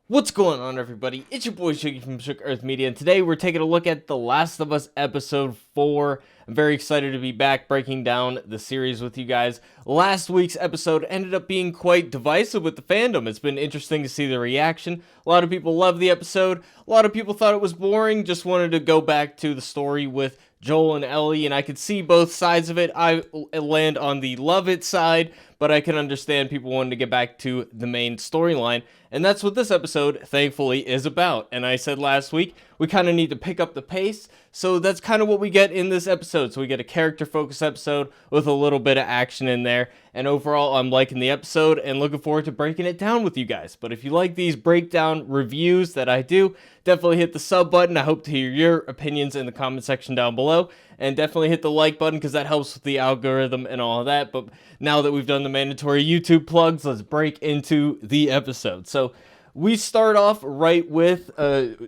What's going on, everybody? It's your boy Shuggy from Shook Earth Media, and today we're taking a look at The Last of Us Episode 4. I'm very excited to be back breaking down the series with you guys. Last week's episode ended up being quite divisive with the fandom. It's been interesting to see the reaction. A lot of people loved the episode. A lot of people thought it was boring, just wanted to go back to the story with Joel and Ellie, and I could see both sides of it. I land on the love it side, but I can understand people wanting to get back to the main storyline, and that's what this episode, thankfully, is about. And I said last week, we kind of need to pick up the pace, so that's kind of what we get in this episode. So we get a character-focused episode with a little bit of action in there, and overall, I'm liking the episode and looking forward to breaking it down with you guys. But if you like these breakdown reviews that I do, definitely hit the sub button. I hope to hear your opinions in the comment section down below, and definitely hit the like button because that helps with the algorithm and all of that. But now that we've done the mandatory YouTube plugs, let's break into the episode. So we start off right with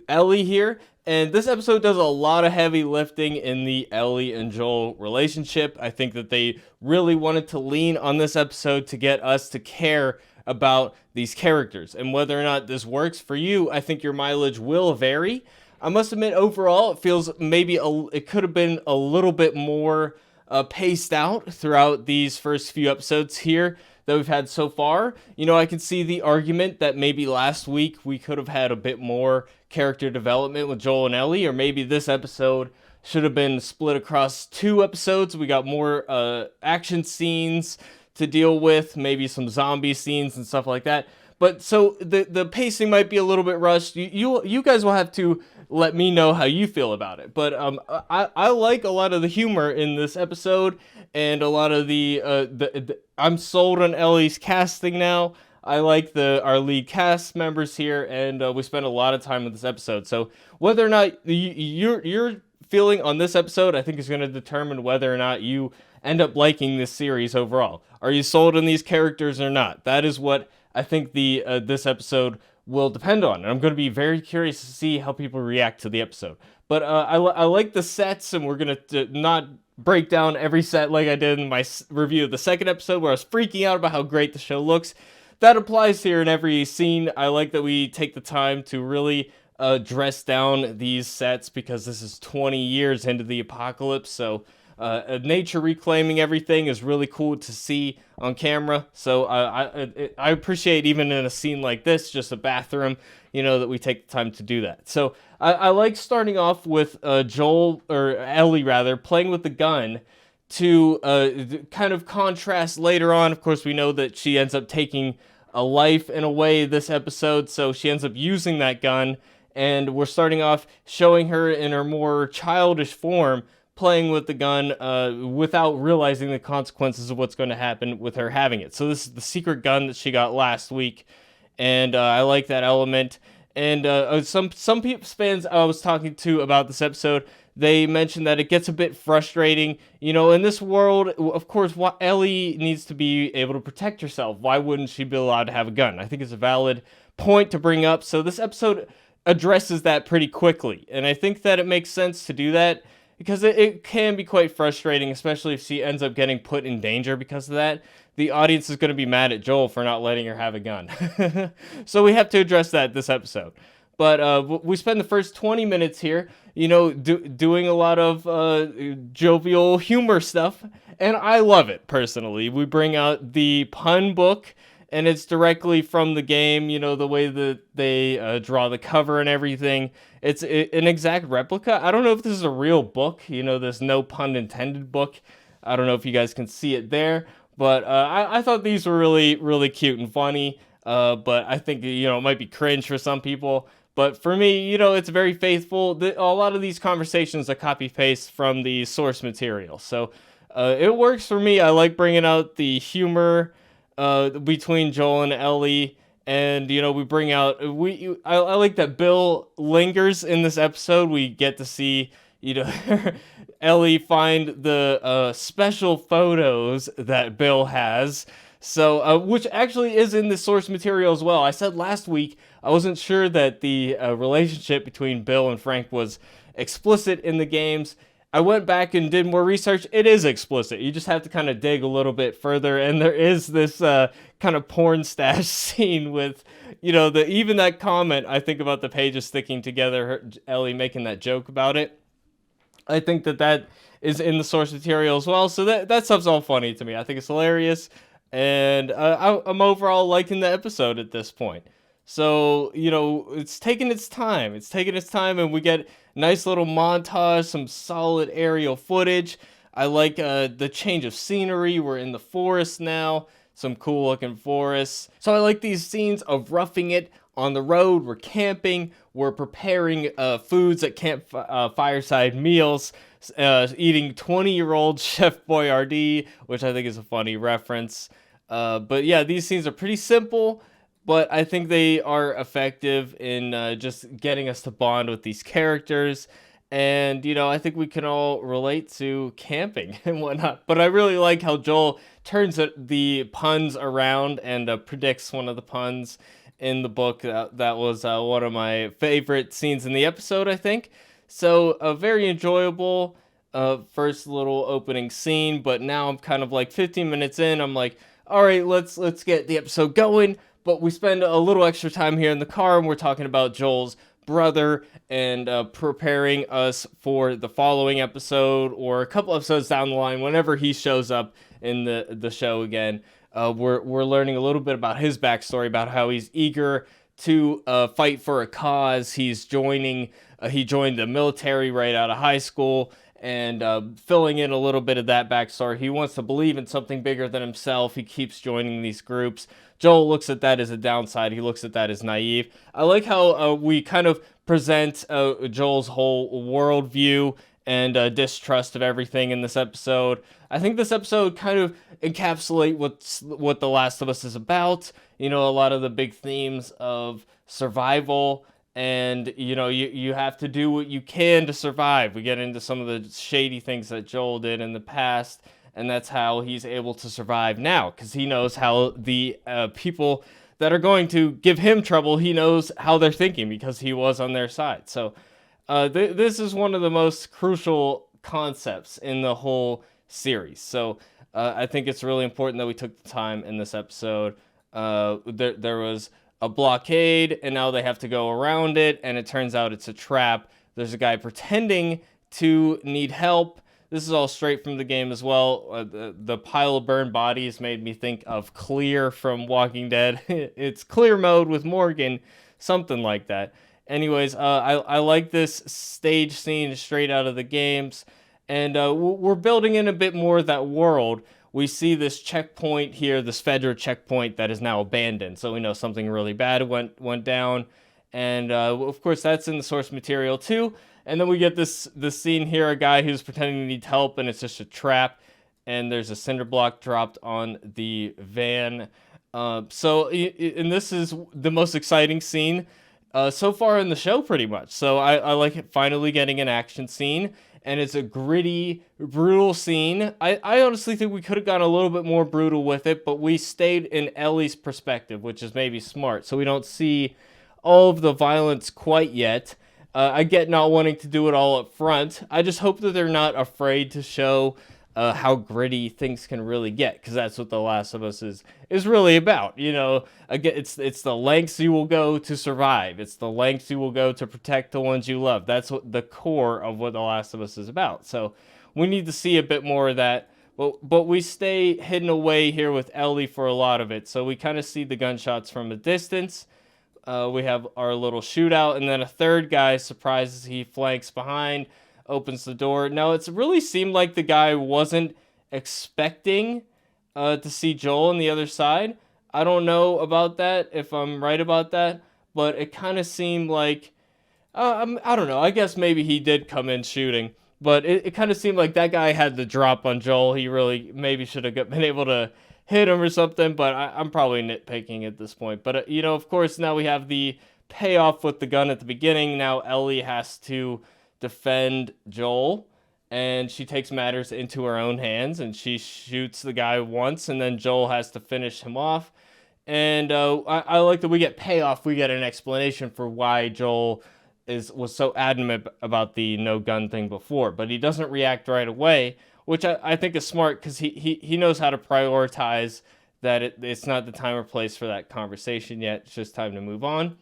Ellie here, and this episode does a lot of heavy lifting in the Ellie and Joel relationship. I think that they really wanted to lean on this episode to get us to care about these characters, and whether or not this works for you, I think your mileage will vary. I must admit, overall, it feels maybe it could have been a little bit more paced out throughout these first few episodes here that we've had so far. You know, I can see the argument that maybe last week we could have had a bit more character development with Joel and Ellie, or maybe this episode should have been split across 2 episodes. We got more action scenes to deal with, maybe some zombie scenes and stuff like that. But so the pacing might be a little bit rushed. You guys will have to let me know how you feel about it. But I like a lot of the humor in this episode, and a lot of the I'm sold on Ellie's casting now. I like our lead cast members here, and we spent a lot of time with this episode. So whether or not your feeling on this episode, I think, is going to determine whether or not you end up liking this series overall. Are you sold on these characters or not? That is what I think this episode will depend on. And I'm going to be very curious to see how people react to the episode. But I like the sets, and we're going to not break down every set like I did in my review of the second episode, where I was freaking out about how great the show looks. That applies here in every scene. I like that we take the time to really dress down these sets, because this is 20 years into the apocalypse, so nature reclaiming everything is really cool to see on camera. So I appreciate, even in a scene like this, just a bathroom, that we take the time to do that. So I like starting off with Joel, or Ellie rather, playing with the gun to kind of contrast later on. Of course, we know that she ends up taking a life in a way this episode, so she ends up using that gun, and we're starting off showing her in her more childish form playing with the gun without realizing the consequences of what's going to happen with her having it. So this is the secret gun that she got last week, and I like that element. And some fans I was talking to about this episode, they mentioned that it gets a bit frustrating. In this world, of course, Ellie needs to be able to protect herself. Why wouldn't she be allowed to have a gun? I think it's a valid point to bring up. So this episode addresses that pretty quickly, and I think that it makes sense to do that, because it can be quite frustrating, especially if she ends up getting put in danger because of that. The audience is going to be mad at Joel for not letting her have a gun. So we have to address that this episode. But we spend the first 20 minutes here, doing a lot of jovial humor stuff, and I love it, personally. We bring out the pun book, and it's directly from the game, the way that they draw the cover and everything. It's an exact replica. I don't know if this is a real book, this no pun intended book. I don't know if you guys can see it there, but I thought these were really, really cute and funny. But I think, it might be cringe for some people. But for me, it's very faithful. A lot of these conversations are copy-paste from the source material. So it works for me. I like bringing out the humor between Joel and Ellie, and we bring out I like that Bill lingers in this episode. We get to see Ellie find the special photos that Bill has, so which actually is in the source material as well. I said last week I wasn't sure that the relationship between Bill and Frank was explicit in the games. I went back and did more research. It is explicit. You just have to kind of dig a little bit further, and there is this kind of porn stash scene with, the even that comment. I think about the pages sticking together. Ellie making that joke about it. I think that is in the source material as well. So that stuff's all funny to me. I think it's hilarious, and I'm overall liking the episode at this point. So it's taking its time. It's taking its time, and we get nice little montage, some solid aerial footage. I like the change of scenery. We're in the forest now. Some cool looking forests. So I like these scenes of roughing it on the road. We're camping. We're preparing foods at camp fireside meals. Eating 20-year-old Chef Boyardee, which I think is a funny reference. But yeah, these scenes are pretty simple, but I think they are effective in just getting us to bond with these characters. And, I think we can all relate to camping and whatnot. But I really like how Joel turns the puns around and predicts one of the puns in the book. That was one of my favorite scenes in the episode, I think. So a very enjoyable first little opening scene. But now I'm kind of like 15 minutes in. I'm like, all right, let's get the episode going. But we spend a little extra time here in the car, and we're talking about Joel's brother and preparing us for the following episode or a couple episodes down the line whenever he shows up in the show again. We're learning a little bit about his backstory, about how he's eager to fight for a cause. He joined the military right out of high school, and filling in a little bit of that backstory. He wants to believe in something bigger than himself. He keeps joining these groups. Joel looks at that as a downside. He looks at that as naive. I like how we kind of present Joel's whole worldview and distrust of everything in this episode. I think this episode kind of encapsulates what The Last of Us is about. A lot of the big themes of survival, and you have to do what you can to survive. We get into some of the shady things that Joel did in the past, and that's how he's able to survive now, because he knows how the people that are going to give him trouble, he knows how they're thinking because he was on their side. So this is one of the most crucial concepts in the whole series. So I think it's really important that we took the time in this episode. There was a blockade, and now they have to go around it, and it turns out it's a trap. There's a guy pretending to need help. This is all straight from the game as well. The pile of burned bodies made me think of Clear from Walking Dead. It's Clear mode with Morgan, something like that. Anyways, I like this stage scene straight out of the games, and we're building in a bit more of that world. We see this checkpoint here, this Fedra checkpoint that is now abandoned, so we know something really bad went down, and of course that's in the source material too. And then we get this scene here, a guy who's pretending to need help, and it's just a trap, and there's a cinder block dropped on the van. And this is the most exciting scene so far in the show, pretty much. So I like it finally getting an action scene, and it's a gritty, brutal scene. I honestly think we could have gone a little bit more brutal with it, but we stayed in Ellie's perspective, which is maybe smart, so we don't see all of the violence quite yet. I get not wanting to do it all up front. I just hope that they're not afraid to show how gritty things can really get, because that's what The Last of Us is really about. Again, it's the lengths you will go to survive. It's the lengths you will go to protect the ones you love. That's what the core of what The Last of Us is about. So we need to see a bit more of that. But we stay hidden away here with Ellie for a lot of it. So we kind of see the gunshots from a distance. We have our little shootout, and then a third guy surprises. He flanks behind, opens the door. Now, it's really seemed like the guy wasn't expecting to see Joel on the other side. I don't know about that, if I'm right about that, but it kind of seemed like, I don't know, I guess maybe he did come in shooting, but it kind of seemed like that guy had the drop on Joel. He really maybe should have been able to hit him or something, but I'm probably nitpicking at this point. But, of course, now we have the payoff with the gun at the beginning. Now Ellie has to defend Joel, and she takes matters into her own hands, and she shoots the guy once, and then Joel has to finish him off. And I like that we get payoff. We get an explanation for why Joel was so adamant about the no gun thing before, but he doesn't react right away, which I think is smart because he knows how to prioritize that it's not the time or place for that conversation yet. It's just time to move on.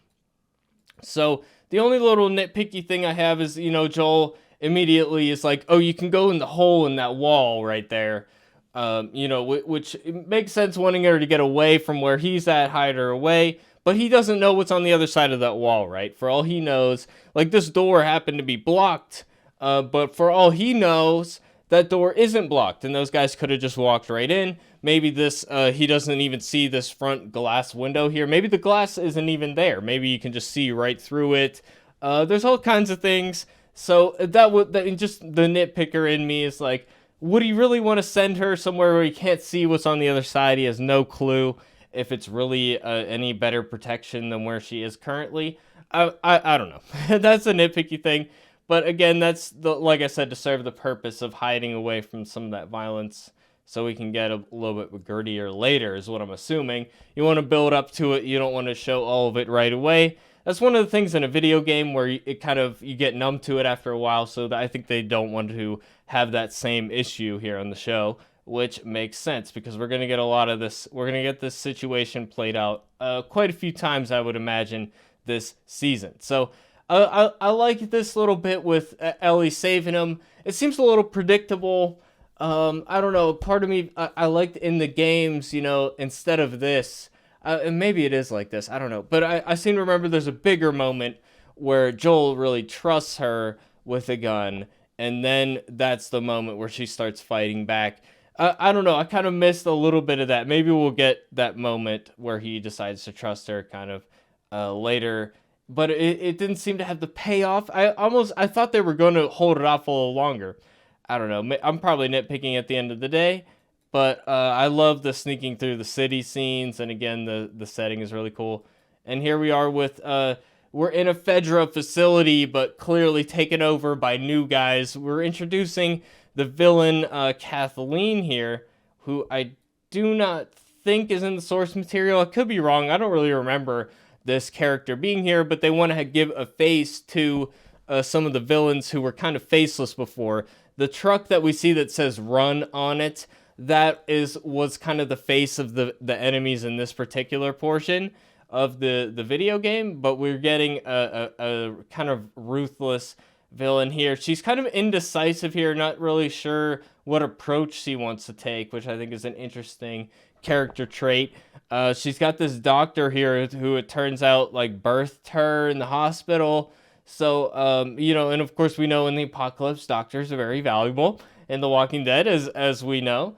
So the only little nitpicky thing I have is, Joel immediately is like, oh, you can go in the hole in that wall right there. Which makes sense, wanting her to get away from where he's at, hide her away. But he doesn't know what's on the other side of that wall, right? For all he knows, like, this door happened to be blocked. But for all he knows, that door isn't blocked, and those guys could have just walked right in. Maybe he doesn't even see this front glass window here. Maybe the glass isn't even there. Maybe you can just see right through it. There's all kinds of things. So just the nitpicker in me is like, would he really want to send her somewhere where he can't see what's on the other side? He has no clue if it's really any better protection than where she is currently. I don't know. That's a nitpicky thing. But again, that's, like I said, to serve the purpose of hiding away from some of that violence so we can get a little bit grittier later, is what I'm assuming. You want to build up to it. You don't want to show all of it right away. That's one of the things in a video game where you get numb to it after a while, so I think they don't want to have that same issue here on the show, which makes sense because we're going to get a lot of this. We're going to get this situation played out quite a few times, I would imagine, this season. So I like this little bit with Ellie saving him. It seems a little predictable. I don't know. Part of me, I liked in the games, instead of this. And maybe it is like this. I don't know. But I seem to remember there's a bigger moment where Joel really trusts her with a gun. And then that's the moment where she starts fighting back. I don't know. I kind of missed a little bit of that. Maybe we'll get that moment where he decides to trust her kind of later. But it didn't seem to have the payoff. I thought they were going to hold it off a little longer. I don't know. I'm probably nitpicking at the end of the day. But I love the sneaking through the city scenes. And again, the setting is really cool. And here we are with... we're in a Fedra facility, but clearly taken over by new guys. We're introducing the villain, Kathleen here, who I do not think is in the source material. I could be wrong. I don't really remember this character being here, but they want to give a face to some of the villains who were kind of faceless before. The truck that we see that says "Run" on it, that was kind of the face of the enemies in this particular portion of the video game, but we're getting a kind of ruthless villain here. She's kind of indecisive here, not really sure what approach she wants to take, which I think is an interesting character trait. She's got this doctor here who it turns out like birthed her in the hospital. So, and of course we know in the apocalypse, doctors are very valuable in The Walking Dead, as we know.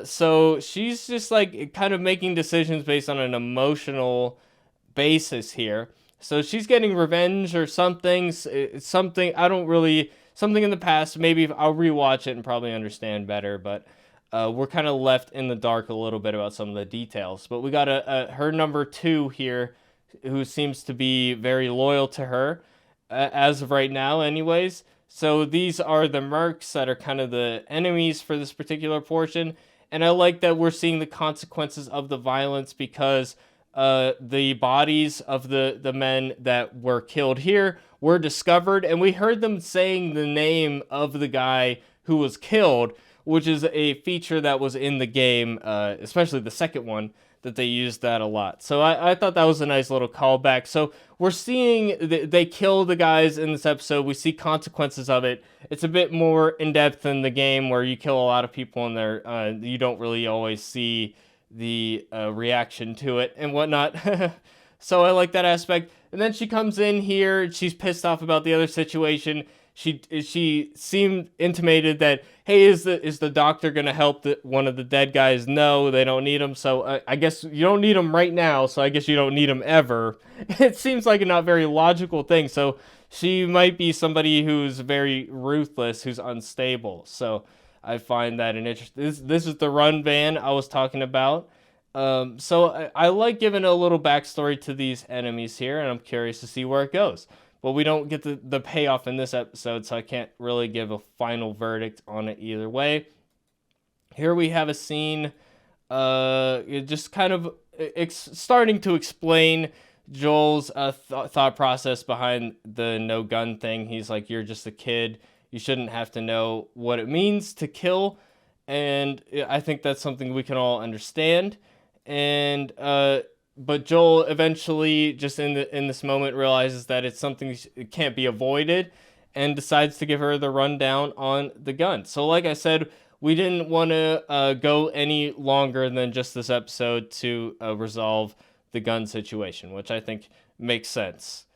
So she's just like kind of making decisions based on an emotional basis here. So she's getting revenge or something. Something in the past. Maybe I'll rewatch it and probably understand better. But we're kind of left in the dark a little bit about some of the details. But we got her number 2 here, who seems to be very loyal to her as of right now, anyways. So these are the mercs that are kind of the enemies for this particular portion. And I like that we're seeing the consequences of the violence because the bodies of the men that were killed here were discovered. And we heard them saying the name of the guy who was killed, which is a feature that was in the game, especially the second one, that they used that a lot. So I thought that was a nice little callback. So we're seeing they kill the guys in this episode. We see consequences of it. It's a bit more in-depth than the game where you kill a lot of people and you don't really always see the reaction to it and whatnot. So I like that aspect. And then she comes in here. She's pissed off about the other situation. She seemed intimated that, hey, is the doctor gonna help one of the dead guys? No, they don't need him. So I guess you don't need him right now. So I guess you don't need him ever. It seems like a not very logical thing. So she might be somebody who's very ruthless, who's unstable. So I find that an interest. This is the run van I was talking about. So I like giving a little backstory to these enemies here, and I'm curious to see where it goes. But we don't get the payoff in this episode, so I can't really give a final verdict on it either way. Here we have a scene just kind of starting to explain Joel's thought process behind the no gun thing. He's like, you're just a kid. You shouldn't have to know what it means to kill. And I think that's something we can all understand. And but Joel eventually, just in this moment, realizes that it's something it can't be avoided, and decides to give her the rundown on the gun. So, like I said, we didn't want to go any longer than just this episode to resolve the gun situation, which I think makes sense.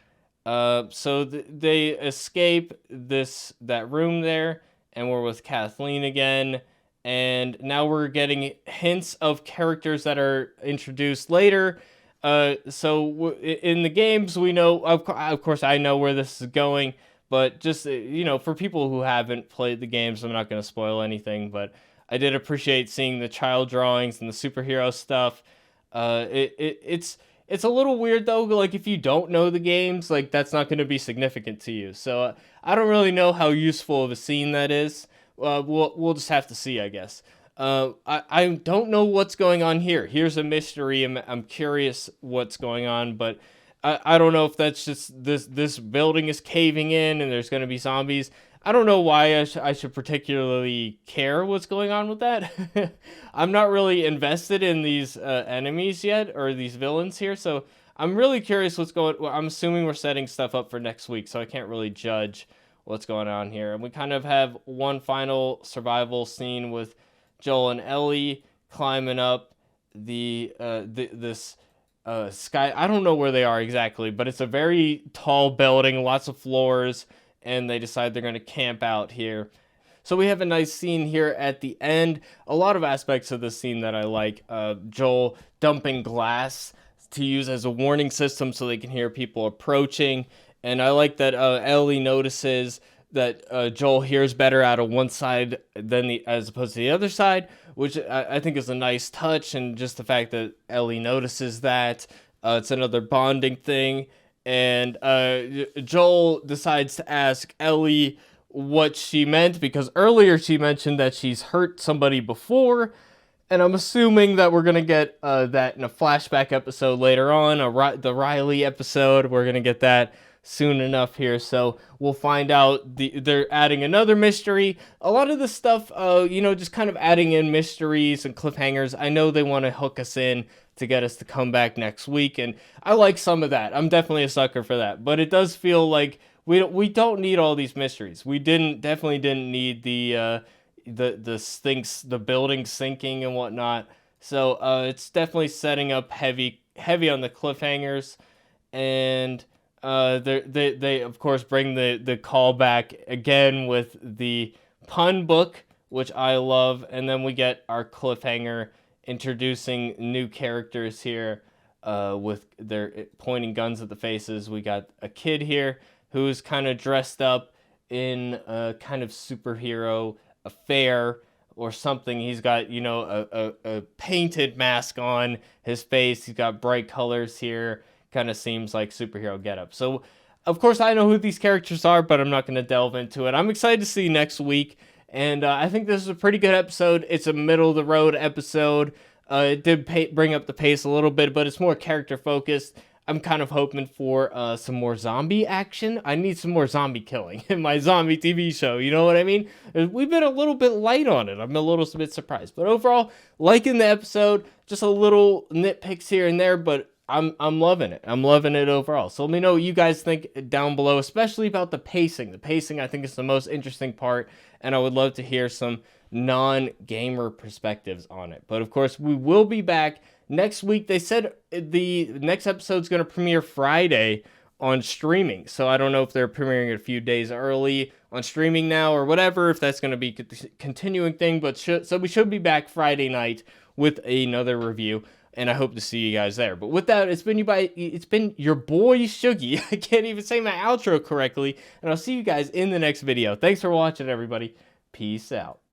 So they escape that room there, and we're with Kathleen again. And now we're getting hints of characters that are introduced later. So in the games, we know, of course, I know where this is going, but just, for people who haven't played the games, I'm not going to spoil anything, but I did appreciate seeing the child drawings and the superhero stuff. It's a little weird though, like if you don't know the games, like that's not going to be significant to you. So I don't really know how useful of a scene that is. We'll just have to see, I guess. I don't know what's going on here. Here's a mystery. I'm curious what's going on, but I don't know if that's just this building is caving in and there's going to be zombies. I don't know why I should particularly care what's going on with that. I'm not really invested in these enemies yet, or these villains here, so I'm really curious what's going. Well, I'm assuming we're setting stuff up for next week, so I can't really judge what's going on here. And we kind of have one final survival scene with Joel and Ellie climbing up this sky. I don't know where they are exactly, but it's a very tall building, lots of floors, and they decide they're going to camp out here. So we have a nice scene here at the end. A lot of aspects of this scene that I like. Joel dumping glass to use as a warning system so they can hear people approaching. And I like that Ellie notices that Joel hears better out of one side as opposed to the other side, which I think is a nice touch. And just the fact that Ellie notices that, it's another bonding thing. And Joel decides to ask Ellie what she meant, because earlier she mentioned that she's hurt somebody before, and I'm assuming that we're going to get that in a flashback episode later on, the Riley episode. We're going to get that soon enough here, so we'll find out. They're adding another mystery. A lot of the stuff, just kind of adding in mysteries and cliffhangers. I know they want to hook us in to get us to come back next week, and I like some of that. I'm definitely a sucker for that, but it does feel like we don't need all these mysteries. We definitely didn't need the building sinking and whatnot. So it's definitely setting up heavy on the cliffhangers, and they of course bring the call back again with the pun book, which I love, and then we get our cliffhanger introducing new characters here with their pointing guns at the faces. We got a kid here who's kind of dressed up in a kind of superhero affair or something. He's got, a painted mask on his face. He's got bright colors here. Kind of seems like superhero getup. So, of course, I know who these characters are, but I'm not going to delve into it. I'm excited to see next week, and I think this is a pretty good episode. It's a middle-of-the-road episode. It did bring up the pace a little bit, but it's more character-focused. I'm kind of hoping for some more zombie action. I need some more zombie killing in my zombie TV show, you know what I mean? We've been a little bit light on it. I'm a little bit surprised. But overall, liking the episode, just a little nitpicks here and there, but I'm loving it. I'm loving it overall. So let me know what you guys think down below, especially about the pacing. The pacing, I think, is the most interesting part, and I would love to hear some non-gamer perspectives on it. But of course, we will be back next week. They said the next episode is going to premiere Friday on streaming. So I don't know if they're premiering it a few days early on streaming now or whatever, if that's going to be a continuing thing. But so we should be back Friday night with another review, and I hope to see you guys there. But with that, it's been your boy Shuggy. I can't even say my outro correctly, and I'll see you guys in the next video. Thanks for watching, everybody. Peace out.